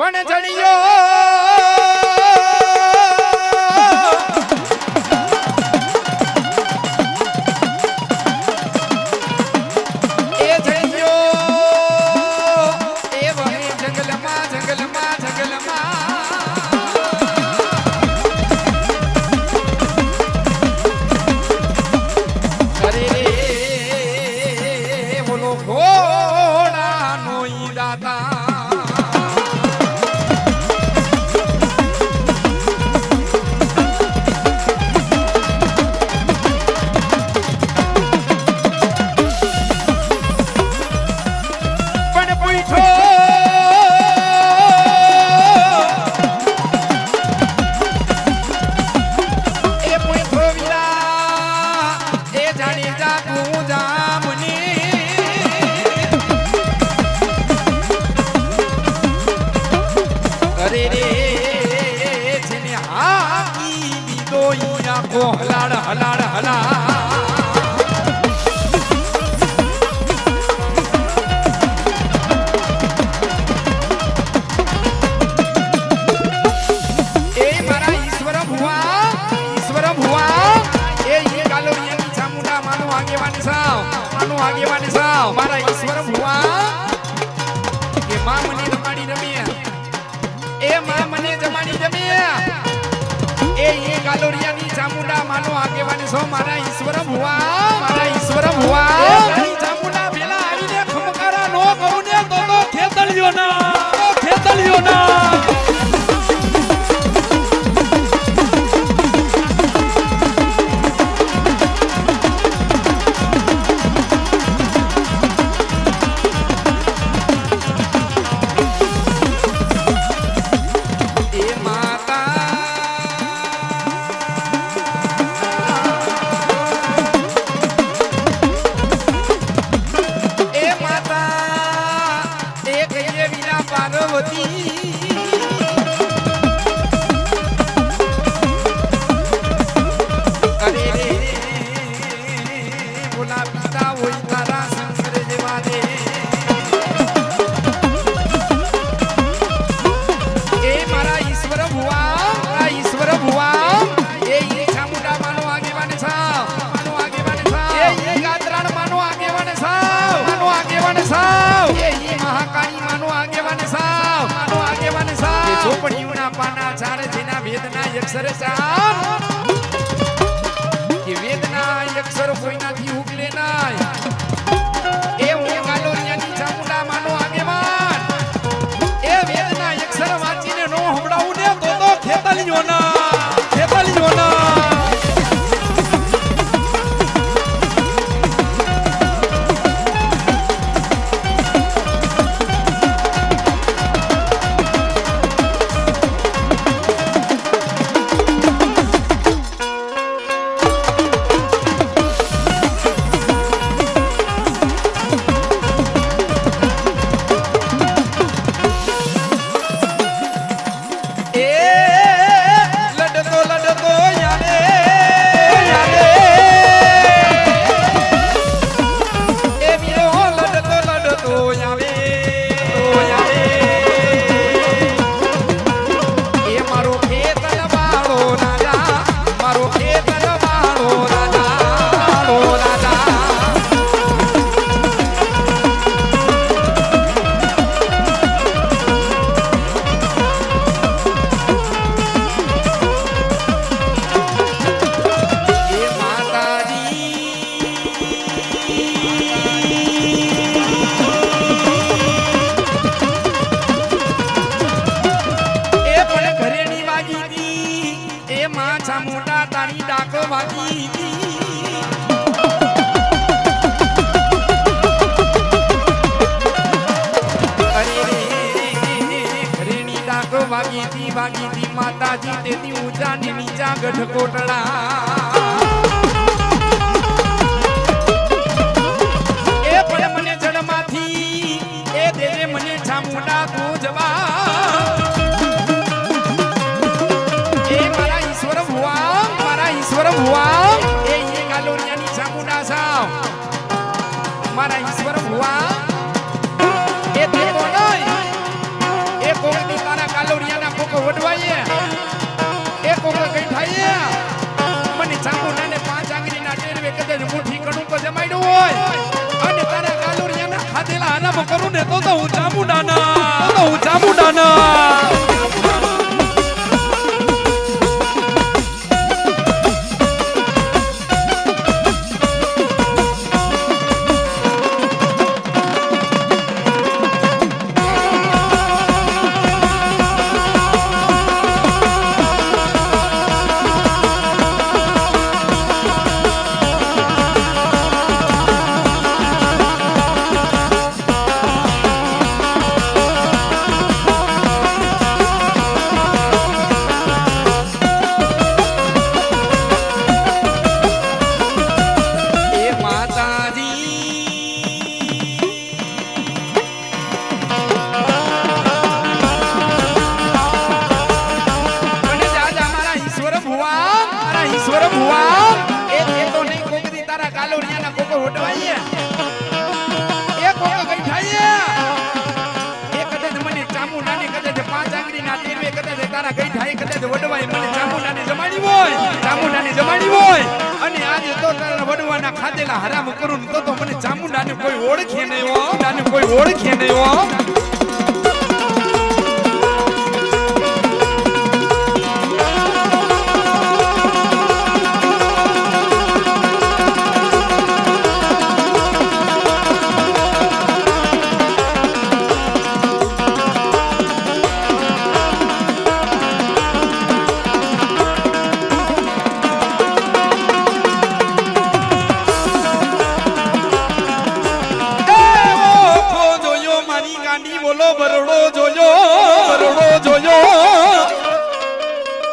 પણ જડિયો હલાડ હલાડ હલા એ મારા ઈશ્વર ભુવા એ ગાલોરિયાની ચામુંડા માનો આગેવાની સાવ મારા ઈશ્વર ભુવા કે માં મને જમાડી રમ્યા એ માં મને જમાડી રમ્યા એ ગાલોરિયાની ચામુંડા માનો આગેવાની સો મારા ઈશ્વર ભુવા એ ચામુંડા પેલા આવીને ખમકારા નો કરું ને તો ખેતળિયો ના અક્ષર ચાર કે વેદના અક્ષર કોઈનાથી ઉગલે નાય એ હું ગાલોરિયાની ચામુંડા માનો આગેવાન એ વેદના અક્ષર વાંચીને નો હંભળાવું ને તો ખેતળિયો ના ચામુંડા તારી ડાક વાગી ઘરેની ડાક વાગી હતી માતાજી તેથી ઊંચા ને નીચા ગઢ કોટડા એ પણ મને જડમાંથી એ દેવે મને ચામુંડા તું જવા ભુવા એ ગાલોરિયાની ચામુંડા સાવ મારા ઈશ્વર ભુવા એ દેવો નહીં એ કોઈ તારા કરું ને તો હું ચામુંડાના ખાધેલા હરામ કરું તો મને ચામુંડાને કોઈ ઓળખે નહીં હો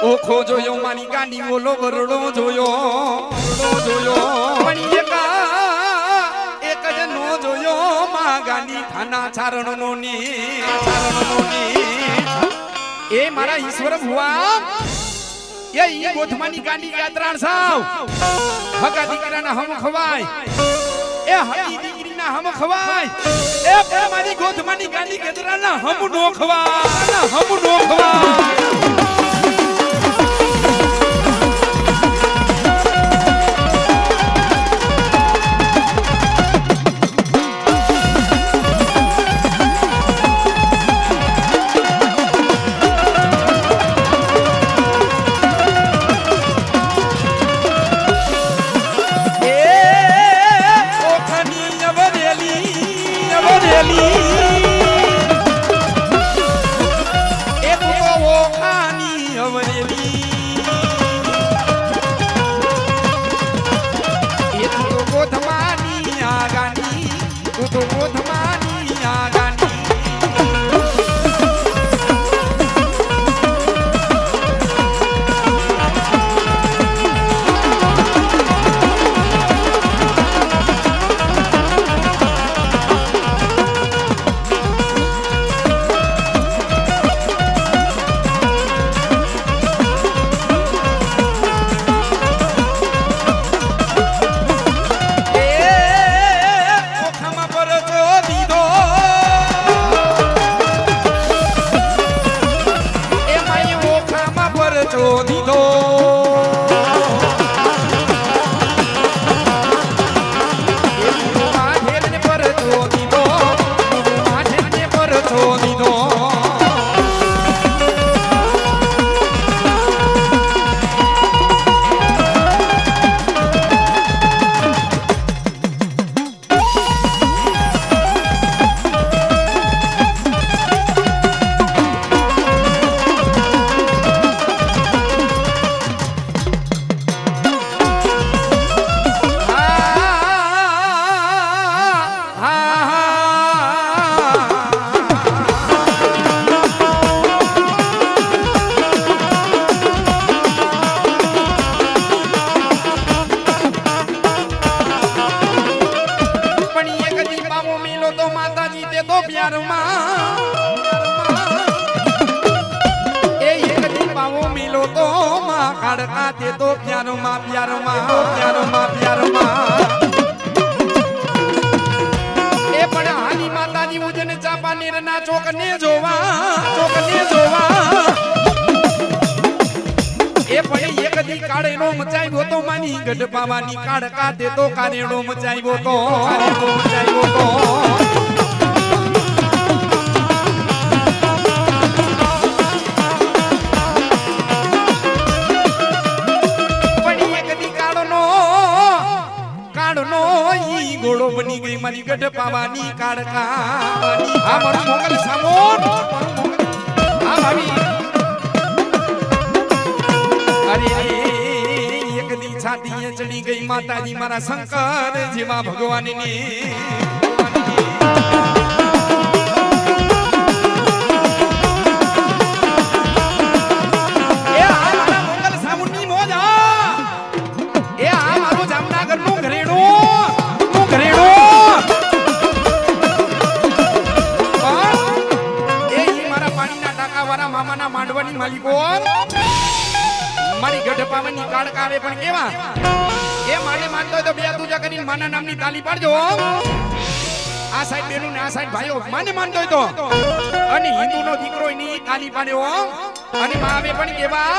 ઓખો જોયો મારી ગાંડી બોલો બરડો જોયો પણ એક જ નો જોયો માં ગાંડી થાના ચારણનો ની એ મારા ઈશ્વર ભુવા એ ઈ ગોધમાની ગાંડી યાત્રાણ સાવ હગા દીકરાના હમ ખવાય એ હગી દીકરીના હમ ખવાય એ મારી ગોધમાની ગાંડી યાત્રાના હમ નો ખવાય કાળકા તે તો પ્યારમાં એ પણ હાલી માતાજી ઉજન ચાપા નીરના ચોકને જોવા એ પણ એક દી કાળેનો મચાવ્યો તો માની ગઢપાવાની કાળકા તે તો કારેડો મચાવ્યો તો ઘોડો બની ગઈ મારી ગઢ પાવાની કાળકા આ મારું મોગલ સામોન આ ભાભી અરે એક દી છાતીએ ચડી ગઈ માતાજી મારા શંકર જેવા ભગવાનની માંડવાની માલિકો મારી ગઢ પાવાની કાળકા આવે પણ કેવા એ માને માનતો હોય તો બે તુજા કરીને માના નામની તાલી પાડજો આ સાઈડ બેનું ને આ સાઈડ ભાઈઓ માને માનતો હોય તો અને હિન્દુનો દીકરો એની તાલી પાડ્યો અને માં આવે પણ કેવા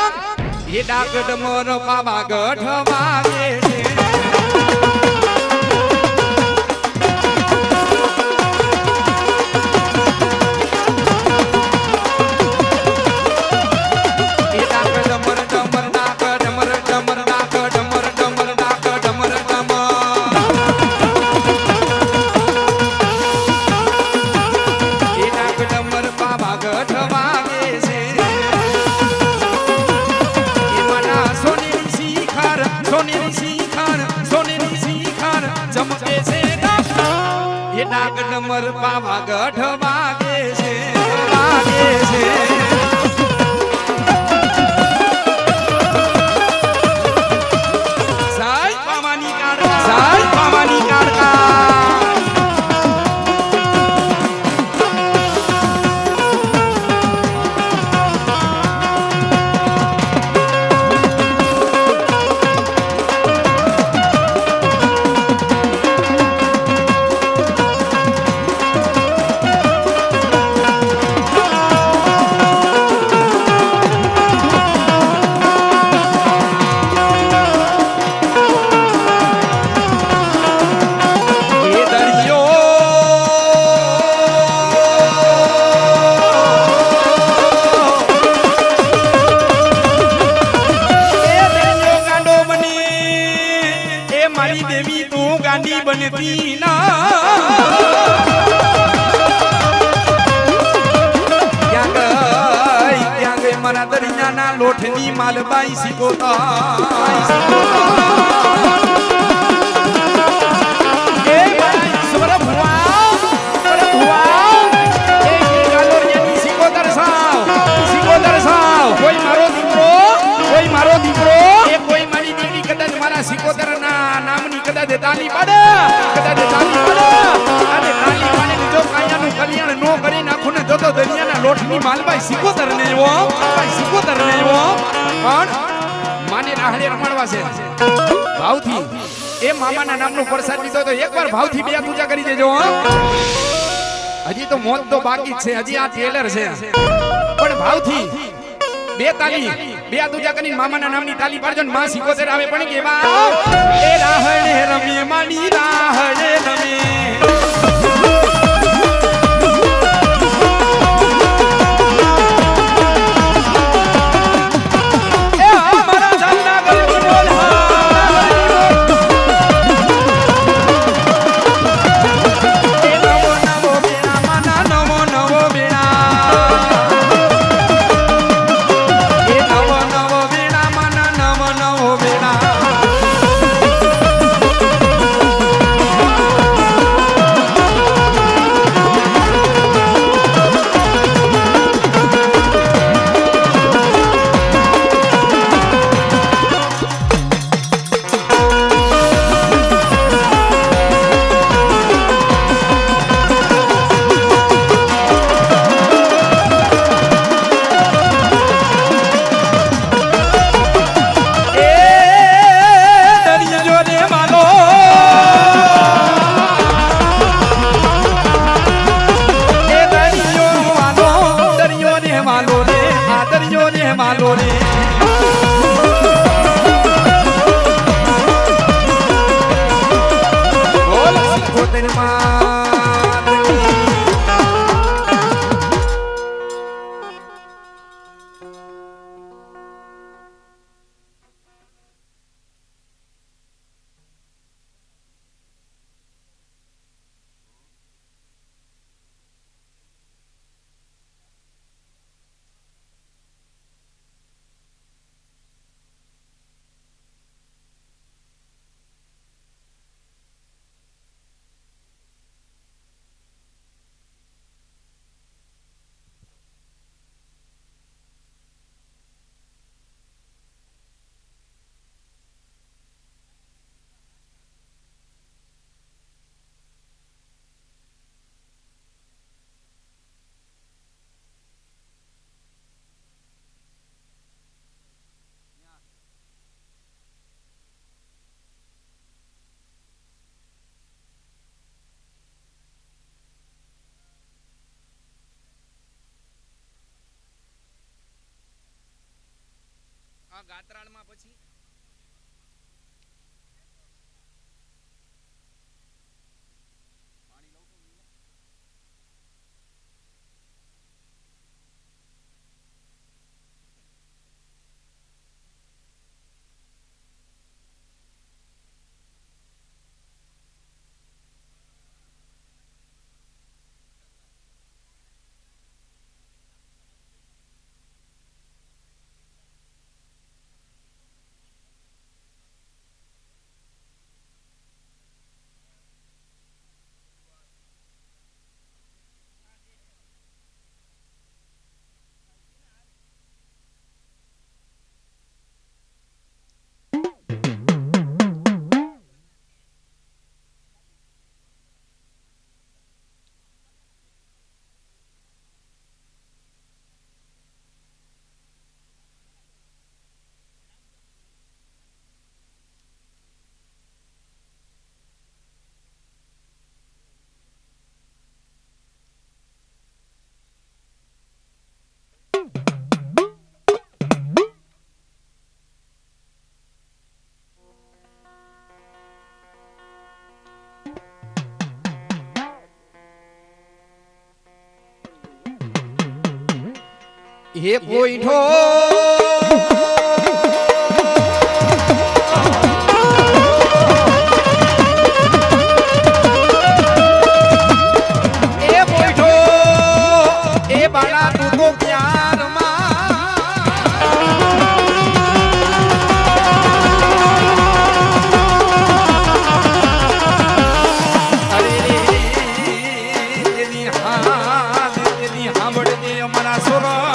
એ ડાગડ મોર બાબા ગઢ વાગે છે નંબર પાવા ગઢ વાગે છે સાઈ પાવાની કાળકા બનતી ના ક્યાં ગઈ મારા દરિયાના લોઠની માલબાઈ શીખોતા મારો દીકરો એ કોઈ મારી દીકરી કદાચ મારા સિકોતર ના નામની કદાચ તાલી પાડે અને તાલી પાડીને જો કાયાનું કલ્યાણ નો કરી નાખું ને તો દરિયાના લોટની માલબાઈ સિકોતર ને પણ માને રાહડે રમાડવા છે ભાવથી એ મામાના નામનો પ્રસાદ લીધો તો એકવાર ભાવથી બે પૂજા કરી દેજો હજી તો મોત તો બાકી છે હજી આ ટેલર છે પણ ભાવથી બે તાલી બે તુજા કરીને મામાના નામની તાલી પાડજો ને માં સિકોતર આવે પણ કેવા એ રાહડે રમે માની રાહડે રમે આ ગાત્રાળમાં પછી હે પોઈઠો એ પોઈઠો એ બાળા તું તો પ્યારમાં અરે તેની હાથ તેની હાંભળ દે અમારા સોરા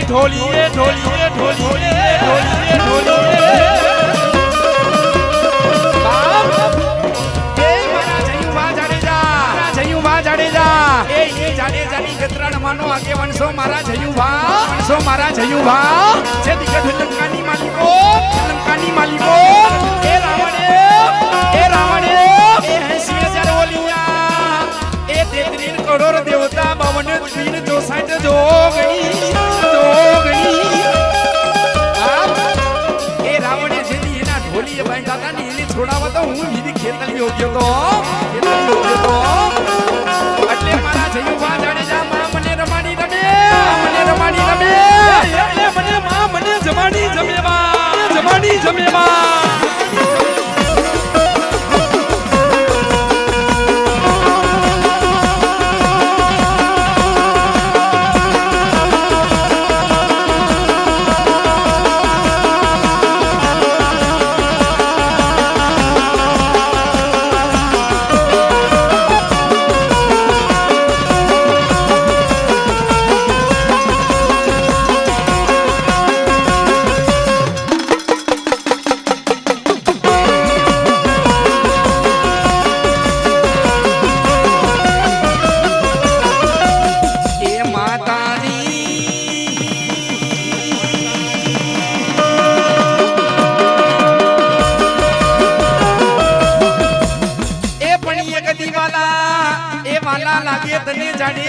ઢોલીએ ઢોલીએ ઢોલીએ ઢોલીએ ઢોલીએ બાપ એ મારા જયુભા જાડેજા એ જાડેજાની ગતરાણમાંનો આગેવાન સો મારા જયુભા છે દિગ્ગજ લંકાની માલિકો એ રાવણે એ 80,000 ઓલિયા એ 33 કરોડ દેવતા 52 વીર 64 જોગણી એ રાવણે જેની એના ઢોલીએ બાંધ્યા હતા ને એને છોડાવવા તો હું બીજી ખેતલીઓ ગયો તો એટલે મારા જયુભા જાડેજા માં મને રમાડી રમે એ મને માં મને જમાડી જમેવા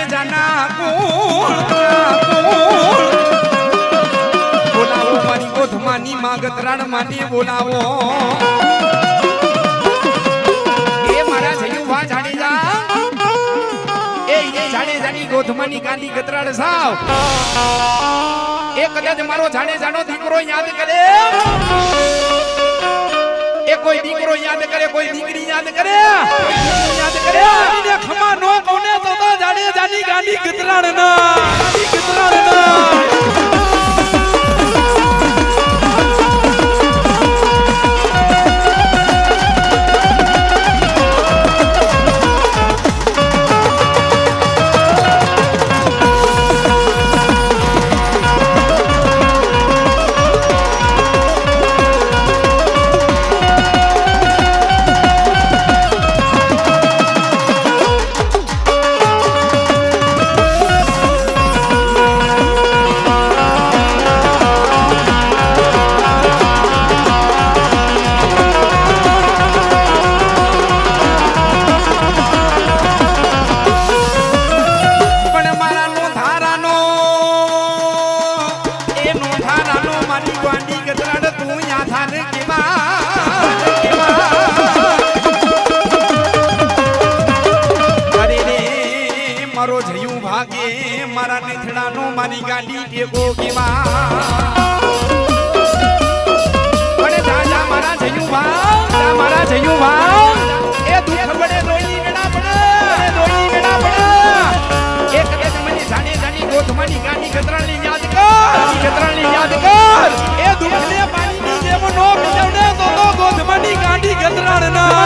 જાના કુળ બોલાવો મારી ગોધમાની માગતરાણ માની બોલાવો એ મારા જયુભા જાડેજા એ જાડેજાની ગોધમાની ગાંધી ગતરાડ સાવ એ કદાચ મારો જાડેજાનો દીકરો યાદ કરે એ કોઈ દીકરો યાદ કરે કોઈ દીકરી યાદ કરે આને ખમા નો કોને તો જાડેજાની ગાંધી ગતરાડ ના મારો જયું ભાગે મારા નેથડાનો મારી ગાડી ટેકો કેવા પણ જાજા મારા જયું ભાગ એ દુખ પડે રોઈ વેડા પડે એક કદાચ મને જાણી ગોધમાની ગાડી ગતરાણી યાદ કર એ દુખને પાણીની જેમ નો પીવને તો ગોધમાની ગાડી ગતરાણ ના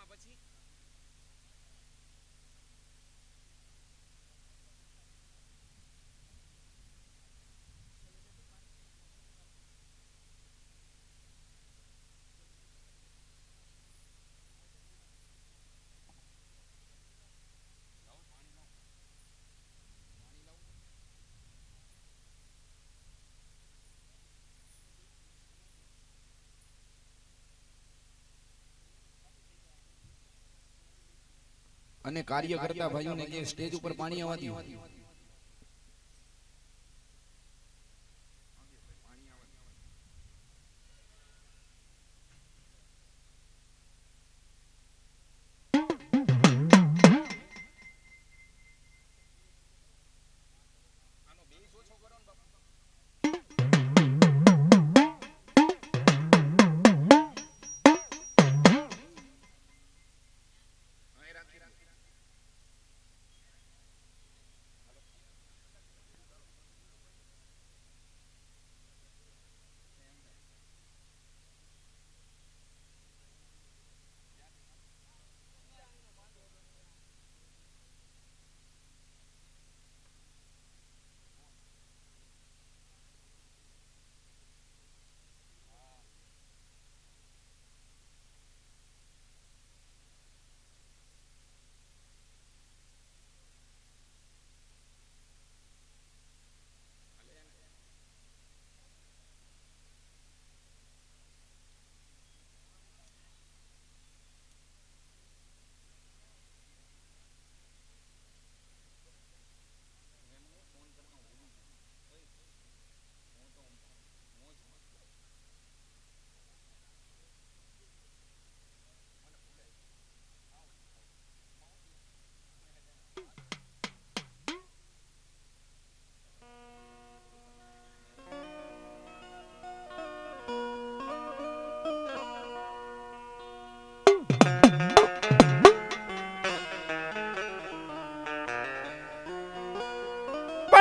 પછી અને કાર્ય કરતા ભાઈઓને કે સ્ટેજ ઉપર પાણી આવવા દો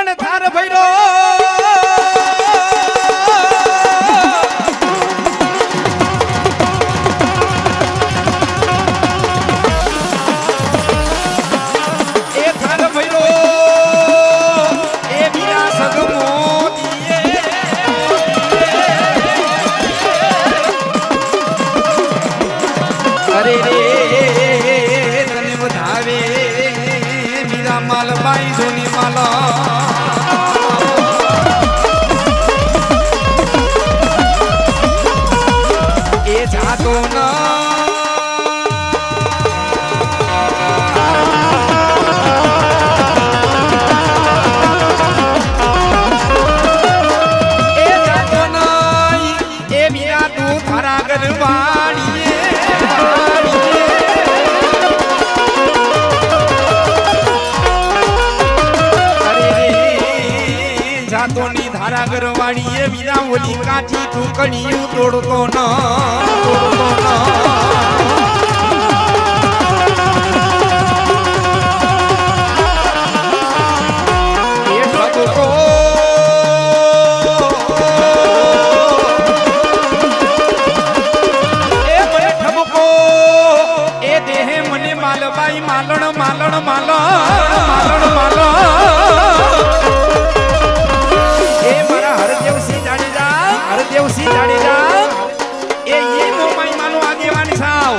પણ થાર ભૈરો એ થાર ભૈરો એ બીરા સગમો અરે રે તને વધાવે મીરા માલબાઈ જોની માલા એ જાતો ના એ જાતો ના એ મીરા તું થારા ગરવાડીએ જાતોની ધારા ગરવાડી એ વિના ઓલી કાઠી ટુકડીયું તોડતો ન એ ઠબકો એ મને ઠબકો એ દેહે મને માલબાઈ માલણ માલણ માલણ માલણ માલણ હરદેવસિંહ જાડેજા એ મોમાઈ માનો આગેવાની સાવ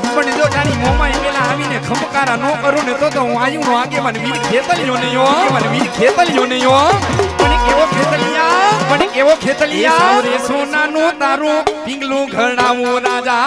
પણ જો તારી મોમાઈ પેલા આવીને ખમકારા નો કરું ને તો હું આયુ નો આગેવાન વીર ખેતલિયો ને યો વીર ખેતલિયો ને યો પણ કેવો ખેતલિયા સાવરે સોનાનું તારું પિંગલું ઘડાવું રાજા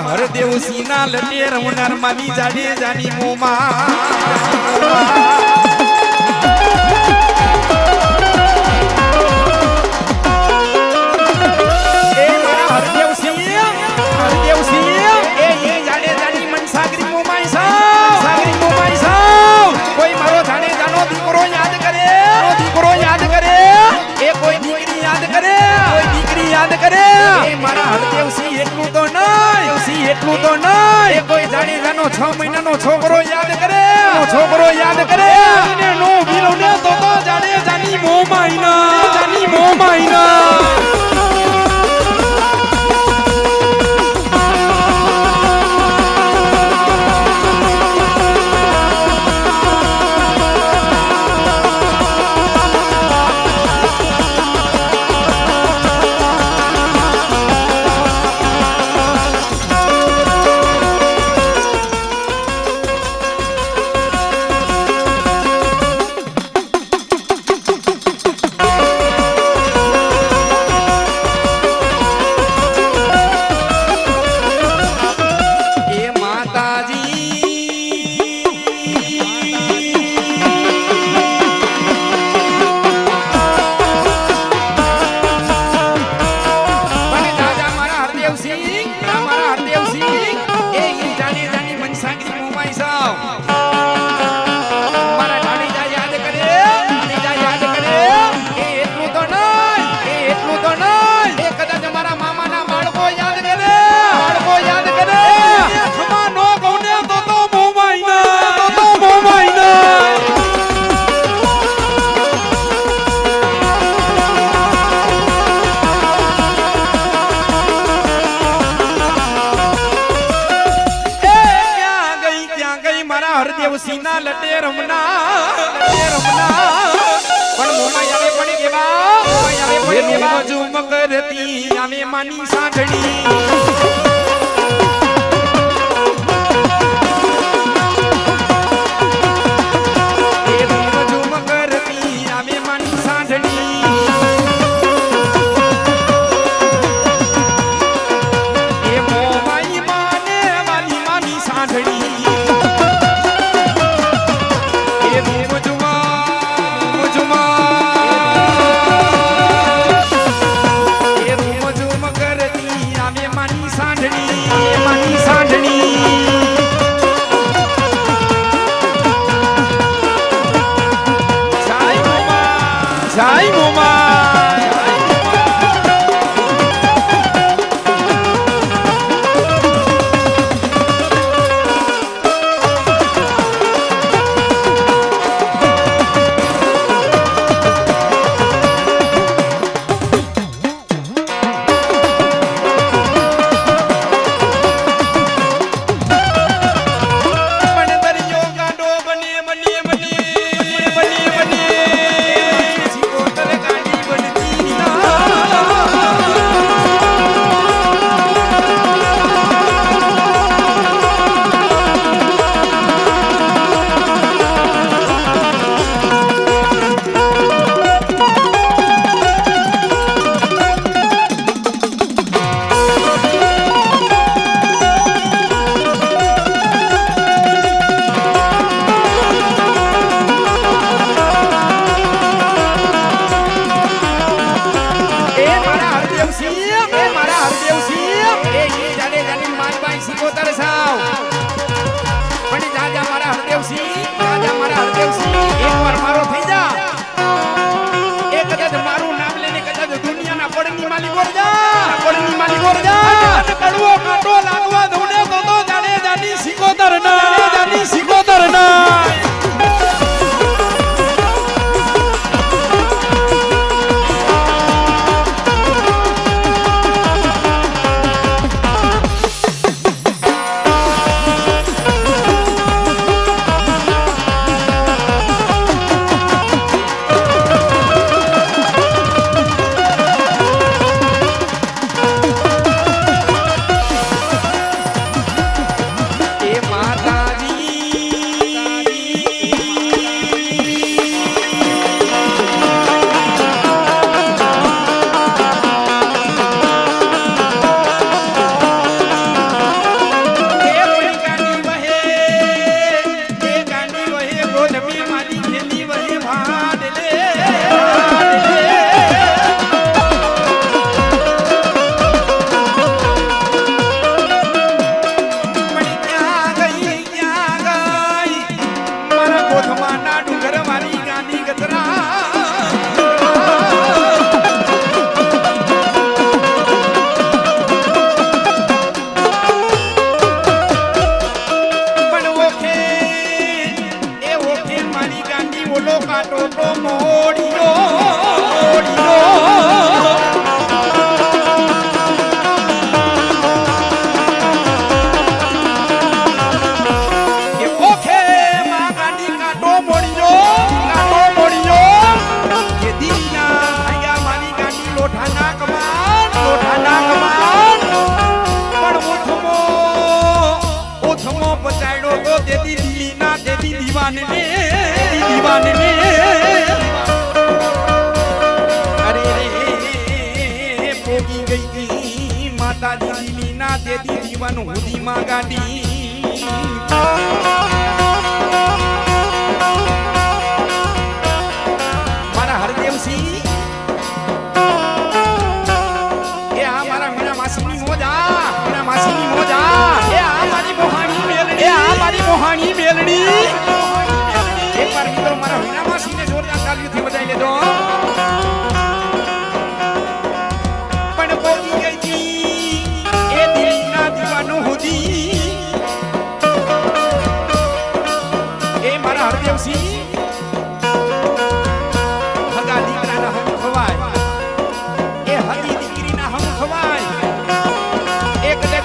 હરદેવસિંહ ના લટે રમનાર મામી જાડેજાની મોમાં એ મારા હરદેવસિંહ એ જાડેજાની મનસાગરી મોમાઈ સાવ કોઈ મારો જાડેજાનો દીકરો યાદ કરે એ કોઈ દીકરી યાદ કરે એ મારા હરદેવસિંહ એટલું તો નહીં એ કોઈ જાડેજાનો 6 મહિનાનો છોકરો યાદ કરે મારા હરદેવસિંહ ના લટે રમના પણ મોમાં આવે પડી કેવા આવે પડી કેવા ઝુમક રતી આવે માની સાંઢણી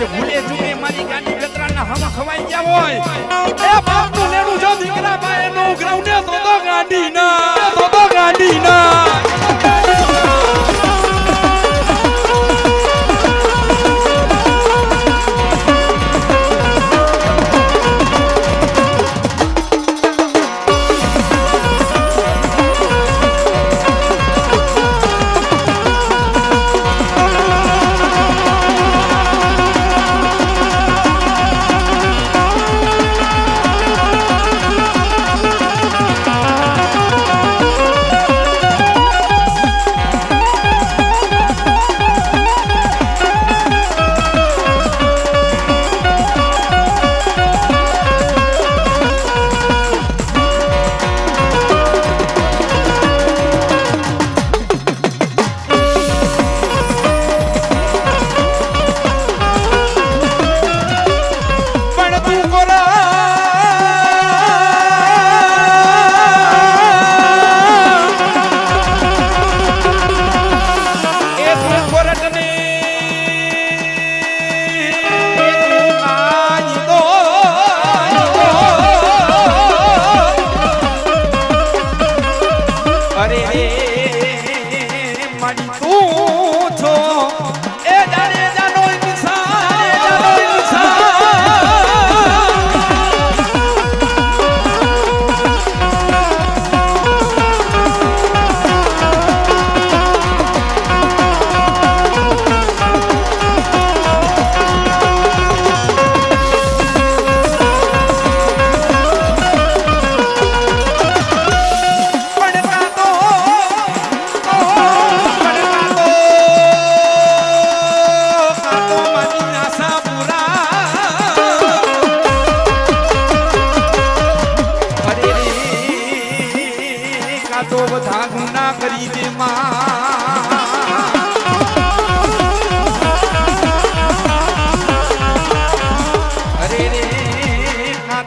ભૂલે ચૂકે મારી ગાડી કતરાના હમ ખવાઈ ગયા હોય એ બાપ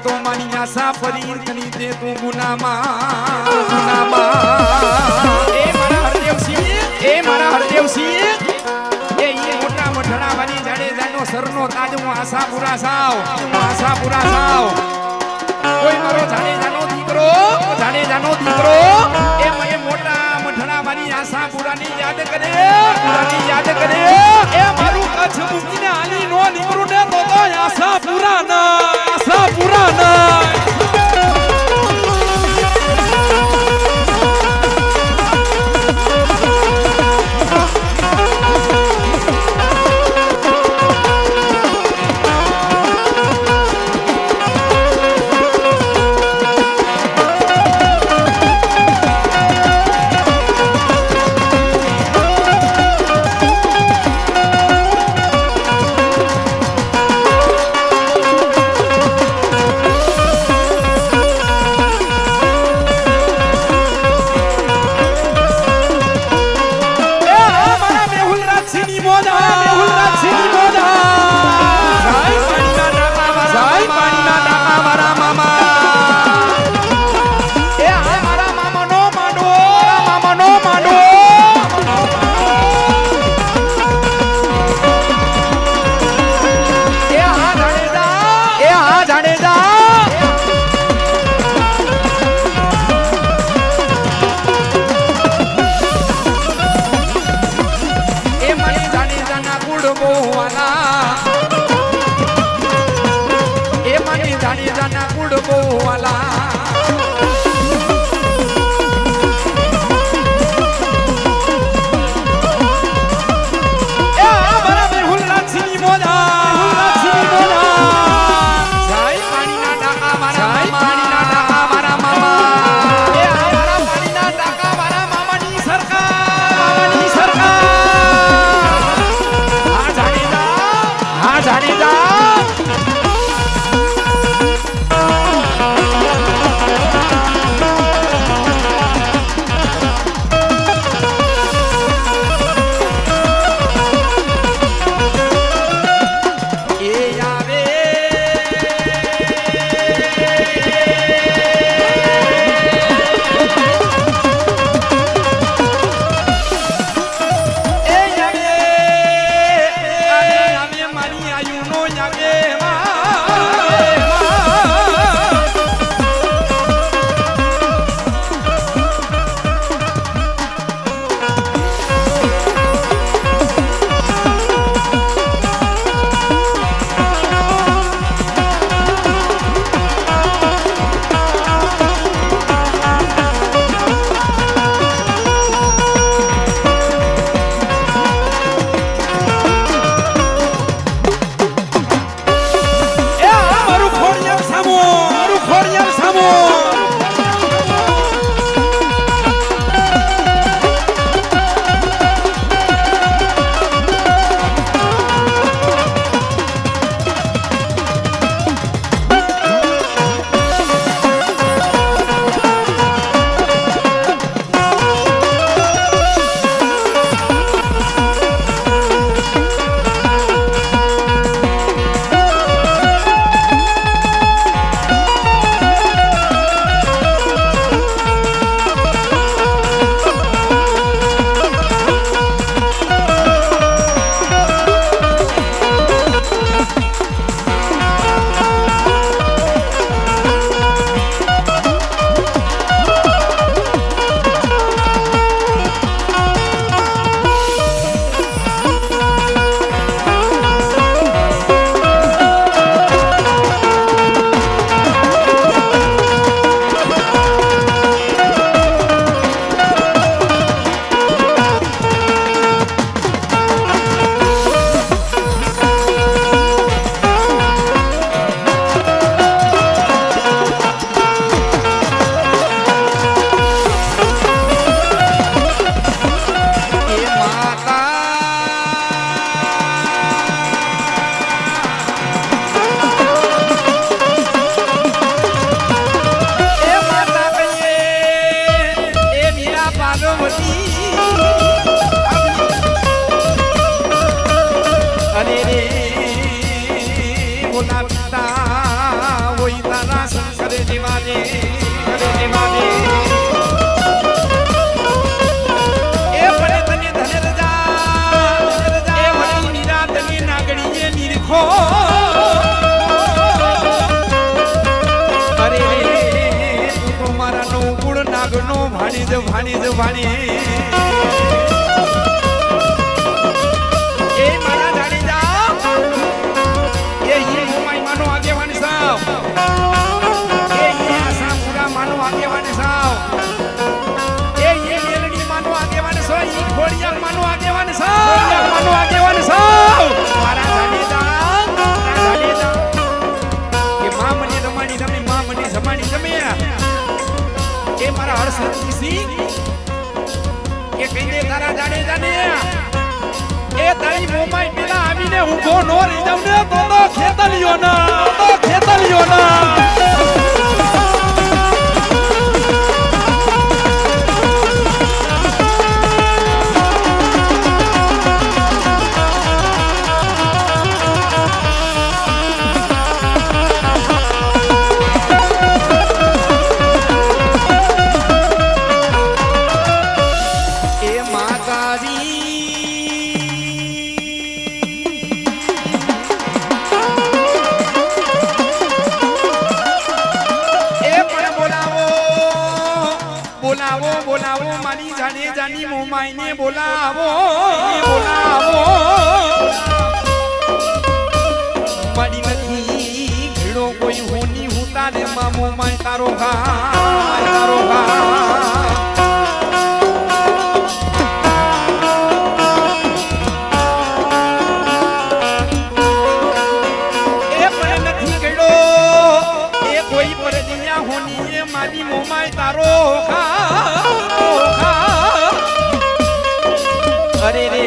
તો મારી આશા ફરી કરી દે તું ગુનામાં એ મારા હરદેવસિંહ એ મારા હરદેવસિંહ એ મોટા મઠડા વાળી જાડેજાનો સરનો તાજ હું આશાપુરા સાવ કોઈ મારો જાડેજાનો દીકરો એ મને મોટા મઠડા વાળી આશાપુરાની યાદ કરે એ મારું કચ્છ મૂકીને આલી નો નીકળું ને તો આશાપુરા ના જભાણી એ મારા જાડેજા એ મોમાઈ માનો આગેવાન સાવ એ આશાપુરા માનો આગેવાન સાવ એ મેલડી માનો આગેવાન સો ઈ ખોડિયાર માનો આગેવાન સાવ મારા જાડેજા કે માં મને રમાડી તમે માં મને જમાડી તમે એ મારા હર્ષદજી સિંહ કે કઈને તારા જાડેજાને એ તારી મોમાઈ પેલા આવીને ઊભો નો રહી જાવ ને તો ખેતલિયો ના બોલાવો મારી જાડેજાની મોમાઈને બોલાવો મારી નથી ઘીડો કોઈ હોની હું તારે માં મોમાઈ તારો ઘા એ પણ નથી ઘીડો એ કોઈ પરદિયા હોની એ મારી મોમાઈ તારો અરે રે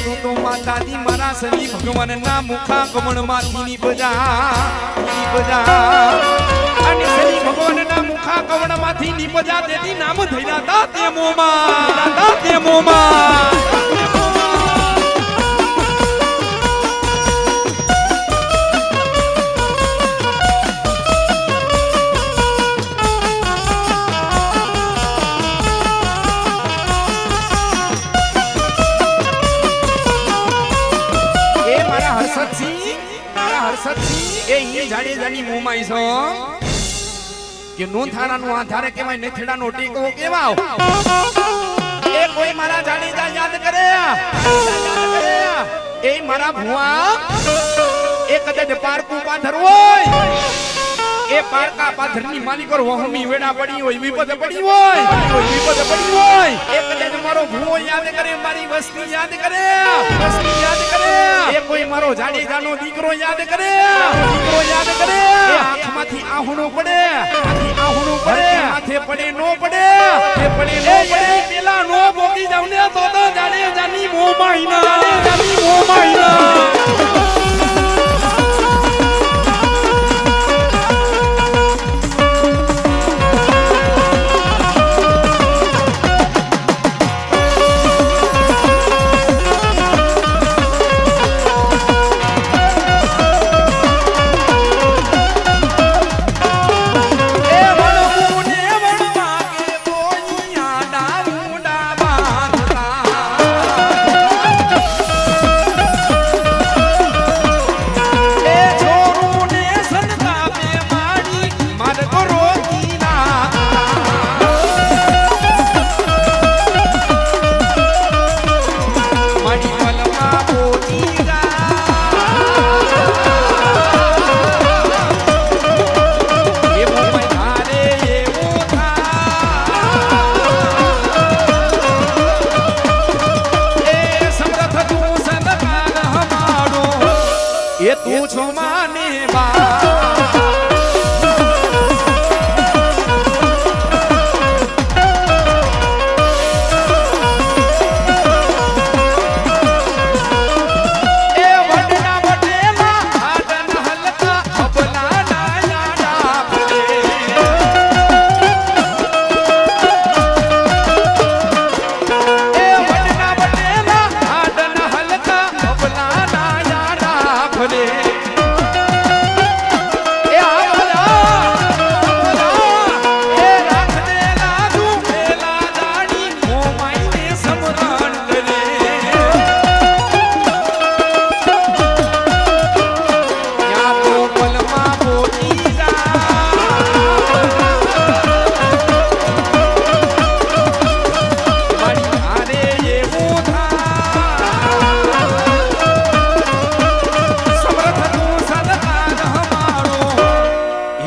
તું તો માતાજી મારા શનિ ભગવાન ના મુખા કમળ માંથી નીપજા અને શનિ ભગવાન ના મુખા કમળ માંથી નીપજા તેથી નામ ધૈરા તા તે મોમાં એ જાડેજાની મોમાઈ છો કે નો થારાનું આધારે કેવાય નેથડાનો ટેકો કેવાવ એ કોઈ મારા જાડેજા યાદ કરે એ મારા ભુવા એ કદાચ પારકું પાથર હોય એ પારકા પાથરની માલિકો વહમી વેડા પડી હોય વિપદ પડી હોય એ કદાચ મારો ભુવો યાદ કરે મારી વસ્તી યાદ કરે એ કોઈ મારો જાડેજાનો દીકરો યાદ કરે એ આંખમાંથી આહુણું પડે માથે પડે નો પડે પેલા નો ભોગી જાવ ને તો જાડેજાની મોમાઈ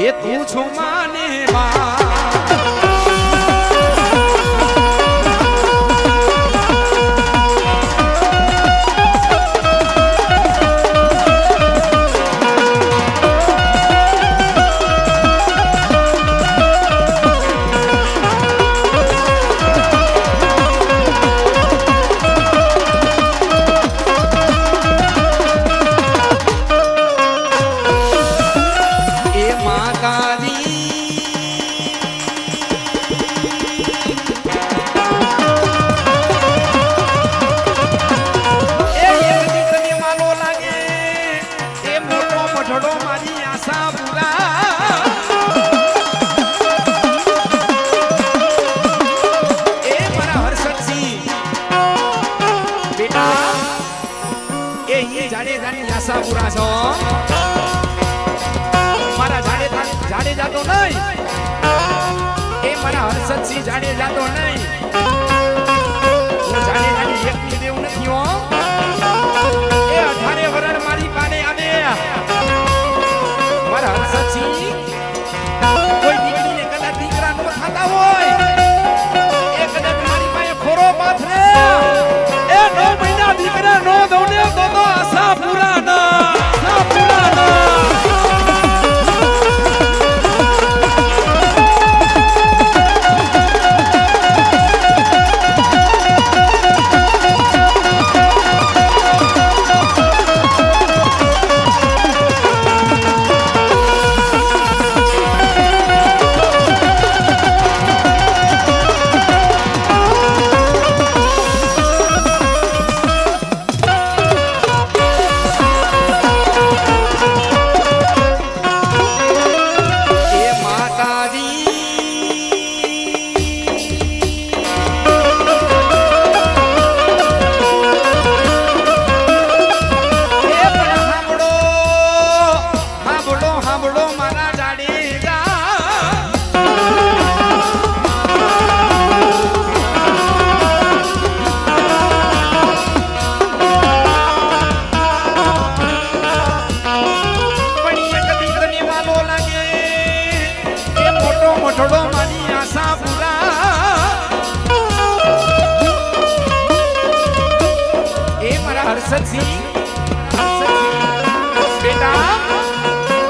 એ તું છું માને માં પૂરા છો મારા જાડેજા તો નહીં એ મારા હર્ષદસિંહ જાડેજા તો નહીં હું જાડેજાની વ્યક્તિ દેવ નથી હો એ 18 વરણ મારી પાને આવે મારા હર્ષદસિંહ કોઈ દીકરીને કદાચ દીકરા નો થતા હોય એ કદાચ મારી પાસે ખોરો પાથરે એ 9 મહિના દીકરા નો દઉને તો આશા પૂરા ના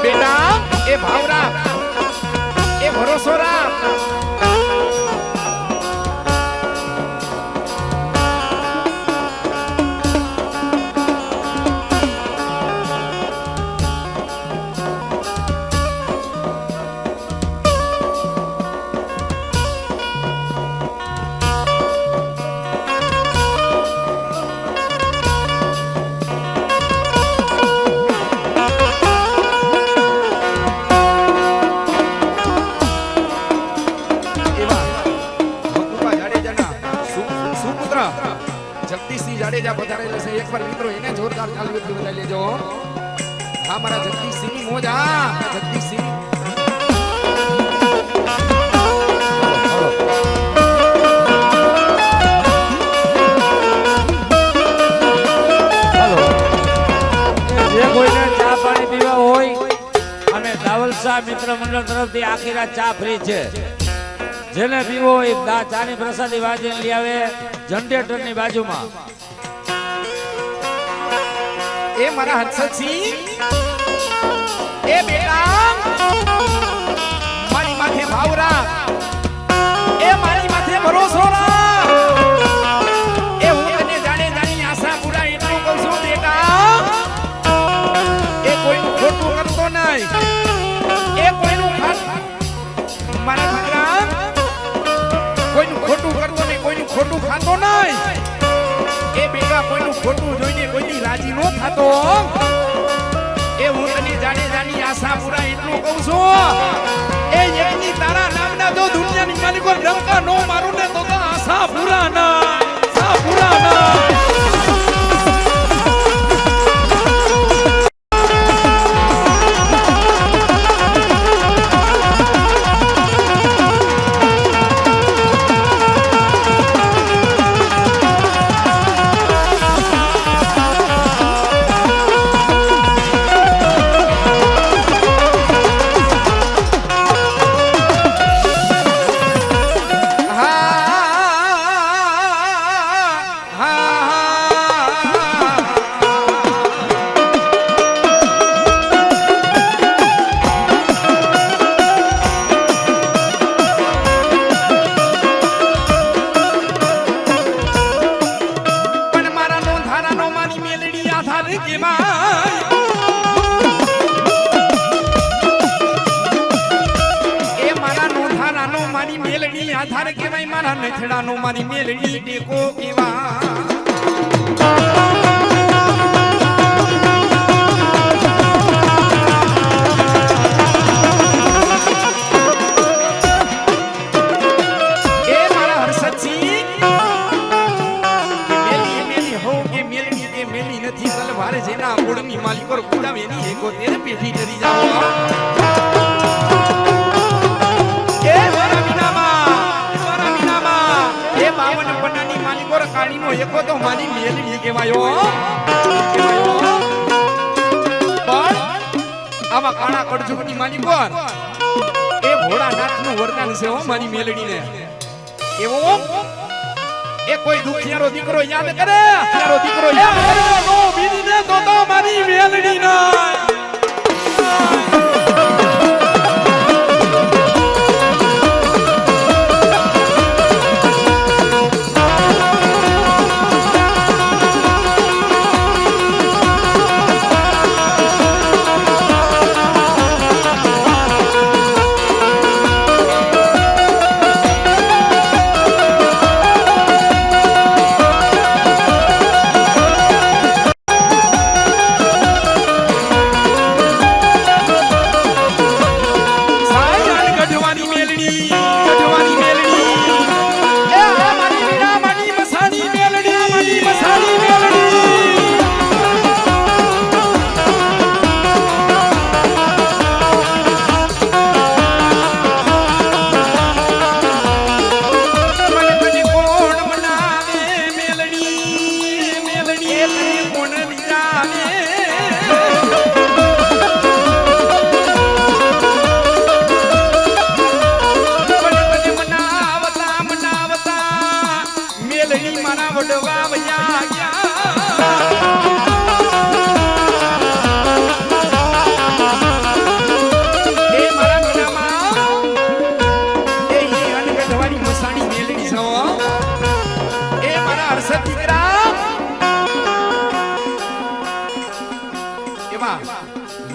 બેટા એ ભાવરા એ ભરોસો રાખ જગદીશસિંહ જાડેજા પધારેલા છે એકવાર મિત્રો એને જોરદાર તાલીઓ બજાવી લેજો હા મારા જગદીશસિંહ ની મોજ હા જગદીશસિંહ જે કોઈને ચા પાણી પીવા હોય અને દાવલ શાહ મિત્ર મંડળ તરફથી આખી રાત ચા ફ્રી છે જેને પીવો હોય ચાની પ્રસાદી વાજીને લઈ આવે જનરેટરની બાજુમાં એ મારા હર્ષદસિંહ એ બેટા મારી માથે ભાવરા એ મારી માથે ભરોસો રાખ એ હું તને જાડેજાની આશા પૂરા એટલું કહું છું બેટા એ કોઈનું ખોટું કરતો નહીં એ કોઈનું મારા દીકરા કોઈનું ખોટું કરતો નહીં કોઈનું ખોટું ખાતો નહીં એ બેટા કોઈનું ખોટું જોઈને કોઈની રાજી નો થતો એ હું તને જાડેજાની આશા પૂરા એટલું કહું છું એ એકની તારા નામના જો દુનિયાની માલિકો ડંકા નો મારું ને તો આશા પૂરા ના આધાર કેવાય મારા નથડાનો મારી મેલડી ટેકો કેવા જેના કુળની માલિકો કુડાવે ની એકો તેરે પેઢી ડરી જાવ એ મારા મીનામાં એ 52 પન્નાની માલિકો કાળીનો એકો તો મારી મેલડી કહેવાયો પણ આવા કાળા કડજુગની માલિકો એ ભોળાનાથનું વરદાન છે હો મારી મેલડીને એવો એ કોઈ દુખિયારો દીકરો યાદ કરે નો બીડીને તો મારી મેલડી ના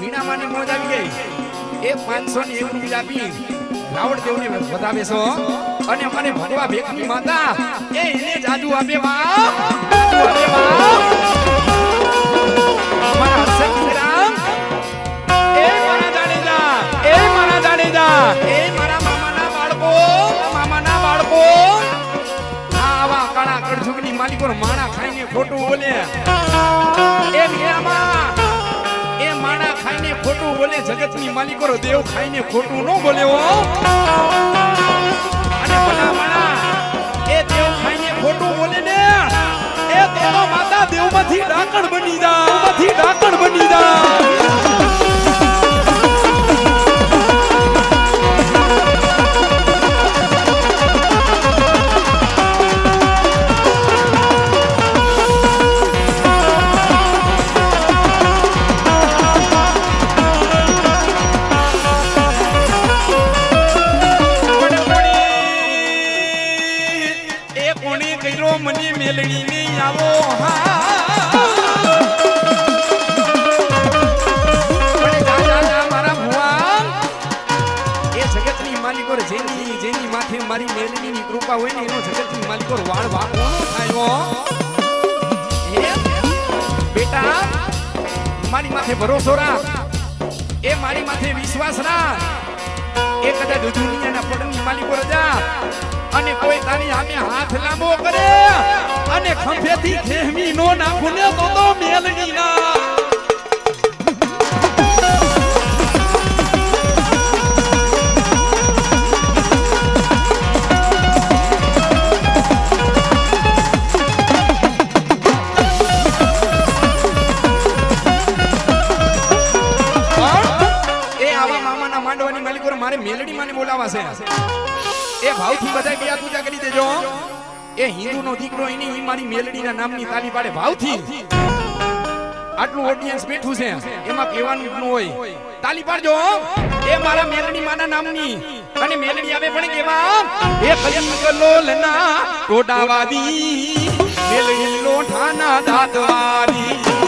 મીણામાની મોજ આવી ગઈ એ 501 રૂપિયા આપી રાવણ દેવને વધાવે છો અને મને ભગવા ભેખની માતા એ એને જાદુ આપે મારા હરસંગરામ એ મારા જાડેજા એ મારા મામાના બાળકો આવા કાળા કડજુગની માલિકો માણા ખાઈને ખોટું બોલે એ મીણામાં એ માણા ખાઈને ખોટું બોલે જગતની માલિકો દેવ ખાઈને ખોટું ન બોલે અને ભલા માણા એ દેવ ખાઈને ખોટું બોલે ને એ તો માતા દેવમાંથી ડાકણ બની જા મને મેલડી ને આવો મારા ભુવા એ જગતની માલિકો જેની માથે મારી મેલડી ની કૃપા હોય ને એનો જગતની માલિકો વાળ વાળો થાય બેટા મારી માથે ભરોસો રાખ એ મારી માથે વિશ્વાસ રાખ એ કદાચ દુનિયાના પડની માલિકો રજા અને કોઈ તારી આમે હાથ લાંબો કરે અને ખંભેથી ખેમી નો નાખું ને તો મેલડી ના એ આવા મામાના માંડવાની માલિકો મારે મેલડી માને બોલાવા છે એ ભાવથી બધા ગયા પૂજા કરી દેજો એ હિન્દુનો દીકરો એની મારી મેલડીના નામની તાલી પાડે ભાવથી આટલું ઓડિયન્સ બેઠું છે એમાં કહેવાનું ન હોય તાલી પાડજો એ મારા મેલડી માના નામની અને મેલડી આવે પણ કેવા એ કલકલોલના ટોડાવાદી મેલડી લોઠાના દાંતવારી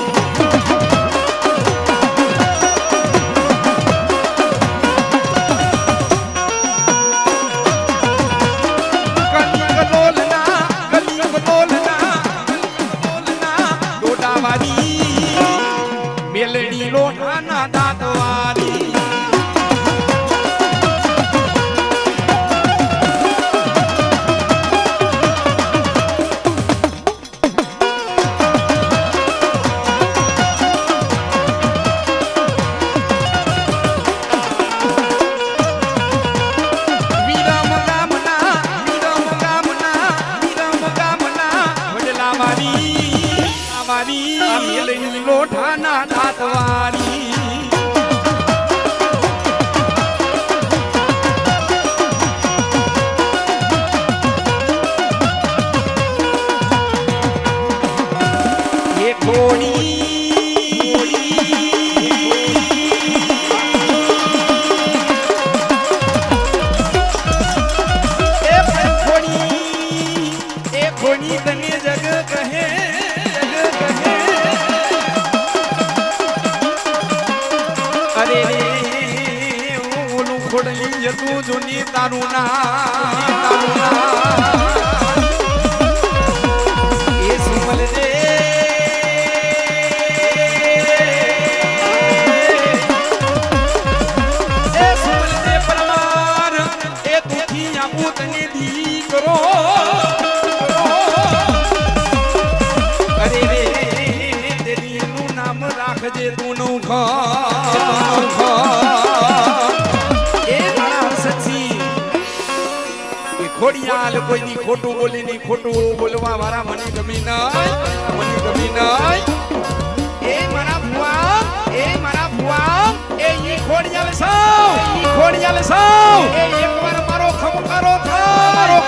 મોઠાના દાંતવાળી એ ઘોડી કોની તને જગ કહે અરે રે ઓલું ખોડલી જતું જૂની તારું ના એ સુમલ રે એ સુમલ રે પરમાર એ તુથી આપું તને દીકરો રાખજે તું નું એ મારા સચી એ ખોડિયાલ કોઈની ખોટું બોલી ની ખોટું બોલવા વાળા મને ગમી નહીં એ મારા ભુવા એ ઈ ખોડિયાલ સાવ એ એકવાર મારો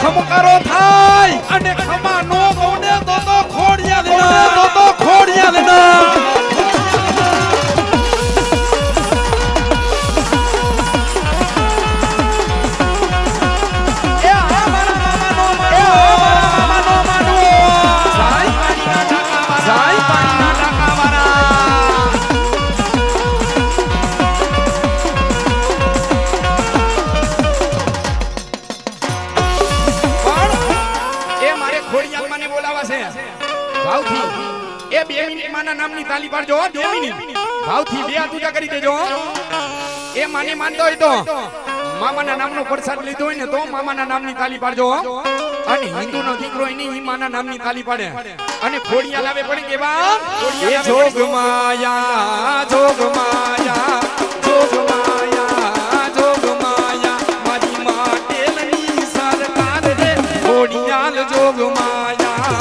ખમકારો થાય અને ખમા નો ગૌને તો ખોડિયાલ ના એ 2 મિનિટ માના નામની તાલી પાડજો 2 મિનિટ ભાવથી 2 હાથ ઊંચા કરી દેજો એ માને માનતો હોય તો મામાના નામનો પ્રસાદ લીધો હોય ને તો મામાના નામની તાલી પાડજો અને હિન્દુનો દીકરો એની ઈ માના નામની તાલી પાડે અને ખોડિયાલ આવે પણ કેવા જોગ માયા મારી માટેલની સરકાર રે ખોડિયાલ જોગ માયા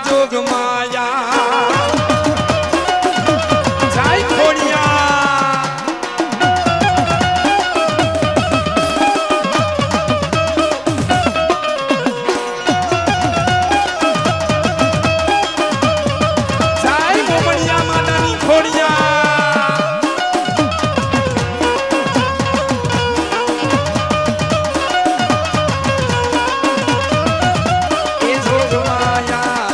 જોગ માયા જાય ખોડિયા જાય મોમણિયા માતાની ખોડિયા એ જોગ માયા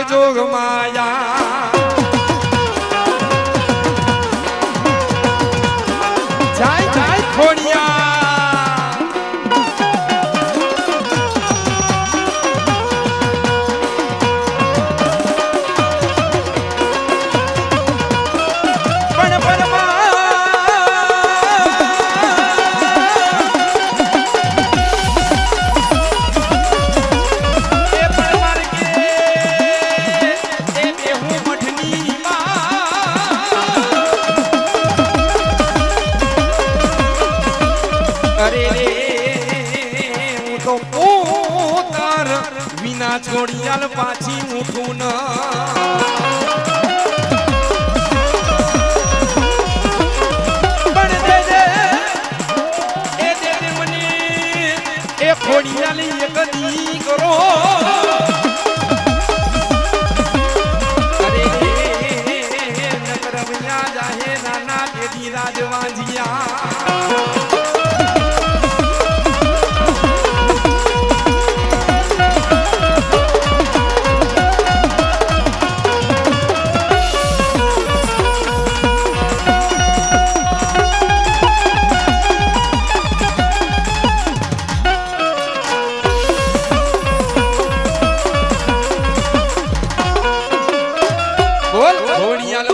જોગ માયા જાય ખોડિયા પણ વિના છોડિયાલ પાછી ઉઠું ન પણ દેજે મને એ ખોડિયાલી એક દી કરો અરે નકર વિના જાહે નાના પેઢી રાજવાંજિયા ઘોડિયાલ